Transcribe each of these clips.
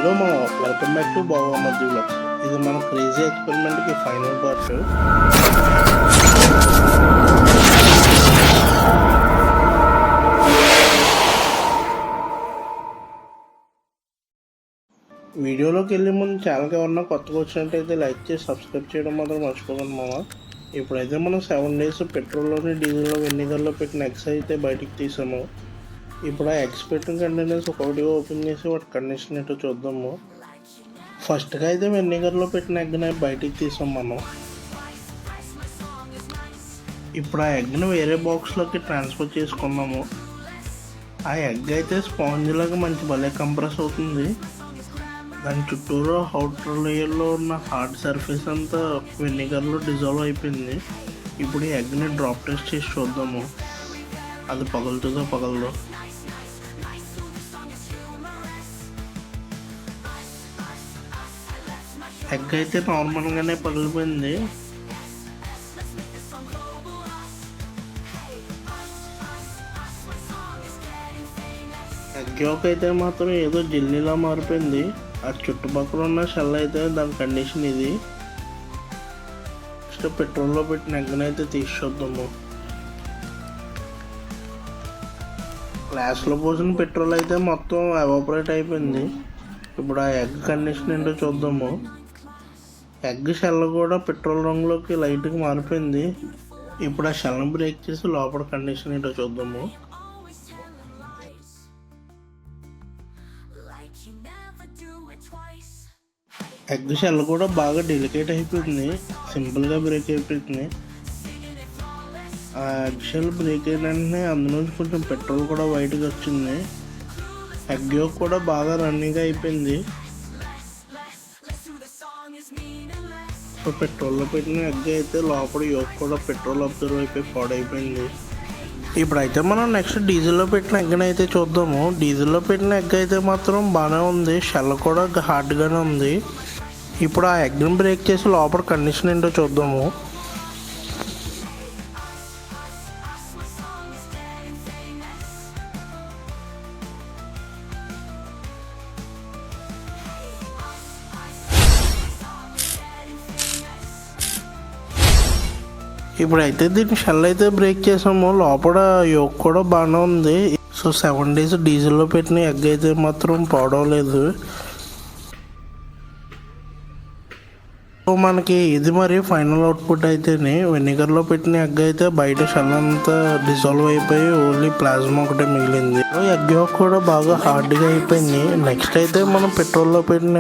Hello మా welcome back to బాబా మధ్య blogs. ఇది మన క్రేజీ ఎక్స్పెరిమెంట్కి ఫైనల్ పార్ట్. వీడియోలోకి వెళ్ళే ముందు ఛానల్కి ఎవరన్నా కొత్తగా వచ్చినట్టయితే లైక్ చేసి సబ్స్క్రైబ్ చేయడం మాత్రం మర్చిపోకండి మామ. ఇప్పుడైతే మనం 7 days పెట్రోల్లోని డీజిల్లో వెనిగర్లో పెట్టిన ఎగ్స్ అయితే బయటికి తీసాము. ఇప్పుడు ఆ ఎగ్స్ పెట్టిన కంటైనర్స్ ఒకటిగా ఓపెన్ చేసి వాటి కండిషన్ ఏంటో చూద్దాము. ఫస్ట్గా అయితే వెనిగర్లో పెట్టిన ఎగ్ని బయటికి తీసాం మనం. ఇప్పుడు ఆ ఎగ్ని వేరే బాక్స్లోకి ట్రాన్స్ఫర్ చేసుకున్నాము. ఆ ఎగ్ అయితే స్పాంజ్ లాగా మంచి భలే కంప్రెస్ అవుతుంది. దాని చుట్టూరు అవుటర్ లేయర్లో ఉన్న హార్డ్ సర్ఫేస్ అంతా వెనిగర్లో డిజాల్వ్ అయిపోయింది. ఇప్పుడు ఈ ఎగ్ని డ్రాప్ టెస్ట్ చేసి చూద్దాము, అది పగులుతుందో పగలదో. ఎగ్ అయితే నార్మల్గానే పగిలిపోయింది. ఎగ్ యోక్ అయితే మాత్రం ఏదో జెల్లీలా మారిపోయింది. ఆ చుట్టుపక్కల ఉన్న షెల్ అయితే దాని కండిషన్ ఇది. నెక్స్ట్ పెట్రోల్లో పెట్టిన ఎగ్ని అయితే తీసి చూద్దాము. గ్లాస్లో పోసిన పెట్రోల్ అయితే మొత్తం ఎవాపరేట్ అయిపోయింది. ఇప్పుడు ఆ ఎగ్ కండిషన్ ఏంటో చూద్దాము. ఎగ్ షెల్ కూడా పెట్రోల్ రంగులోకి లైట్గా మారిపోయింది. ఇప్పుడు ఆ షెల్ని బ్రేక్ చేసి లోపల కండిషన్ ఏంటో చూద్దాము. ఎగ్ షెల్ కూడా బాగా డెలికేట్ అయిపోయింది, సింపుల్గా బ్రేక్ అయిపోయింది. ఆ ఎగ్ షెల్ బ్రేక్ అయిన వెంటనే అందులో కొంచెం పెట్రోల్ కూడా బయటకు వచ్చింది. ఎగ్ యోక్ కూడా బాగా రన్నింగ్ అయిపోయింది. సో పెట్రోల్లో పెట్టిన ఎగ్ అయితే లోపల యోక్ కూడా పెట్రోల్ అబ్జర్వ్ అయిపోయి పాడైపోయింది. ఇప్పుడైతే మనం నెక్స్ట్ డీజిల్లో పెట్టిన ఎగ్ని అయితే చూద్దాము. డీజిల్లో పెట్టిన ఎగ్ అయితే మాత్రం బాగానే ఉంది, షెల్ కూడా హార్డ్గానే ఉంది. ఇప్పుడు ఆ ఎగ్ని బ్రేక్ చేసి లోపల కండిషన్ ఏంటో చూద్దాము. ఇప్పుడైతే దీన్ని షెల్ అయితే బ్రేక్ చేసాము, లోపల యోక్ కూడా బాగానే ఉంది. సో 7 days డీజిల్లో పెట్టిన ఎగ్ అయితే మాత్రం పాడవలేదు. సో మనకి ఇది మరి ఫైనల్ అవుట్పుట్ అయితేనే. వెనిగర్లో పెట్టిన ఎగ్ అయితే బయట షెల్ అంతా డిజాల్వ్ అయిపోయి ఓన్లీ ప్లాస్మా ఒకటే మిగిలింది. ఎగ్ యోక్ కూడా బాగా హార్డ్గా అయిపోయింది. నెక్స్ట్ అయితే మనం పెట్రోల్లో పెట్టిన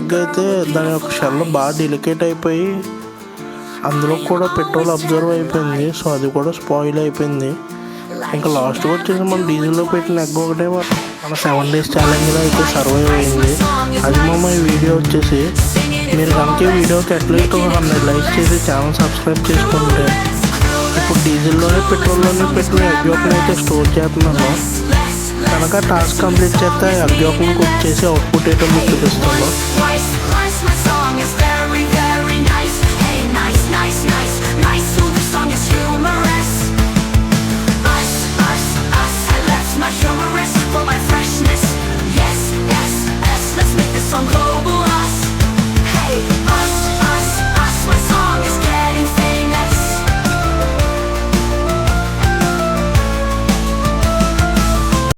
ఎగ్ అయితే దాని యొక్క షెల్ బాగా డెలికేట్ అయిపోయి అందులో కూడా పెట్రోల్ అబ్జర్వ్ అయిపోయింది. సో అది కూడా స్పాయిల్ అయిపోయింది. ఇంకా లాస్ట్ వచ్చేసి మనం డీజిల్లో పెట్టిన ఎగ్ ఒకటే మన 7 days ఛాలెంజ్లో అయితే సర్వైవ్ అయింది. అది ఈ వీడియో వచ్చేసి మీరు కనుక ఈ వీడియోకి అట్లీస్ట్ 100 likes చేసి ఛానల్ సబ్స్క్రైబ్ చేసుకుంటే ఇప్పుడు డీజిల్లోనే పెట్రోల్లోనే పెట్టిన ఎగ్ యోక్ని అయితే స్టోర్ చేస్తున్నాను. కనుక టాస్క్ కంప్లీట్ చేస్తే ఎగ్ యోక్ని కుక్ చేసి అవుట్పుట్ అయితే మీకు చూపిస్తాను. For my freshness, yes, yes, yes, let's make this song global us.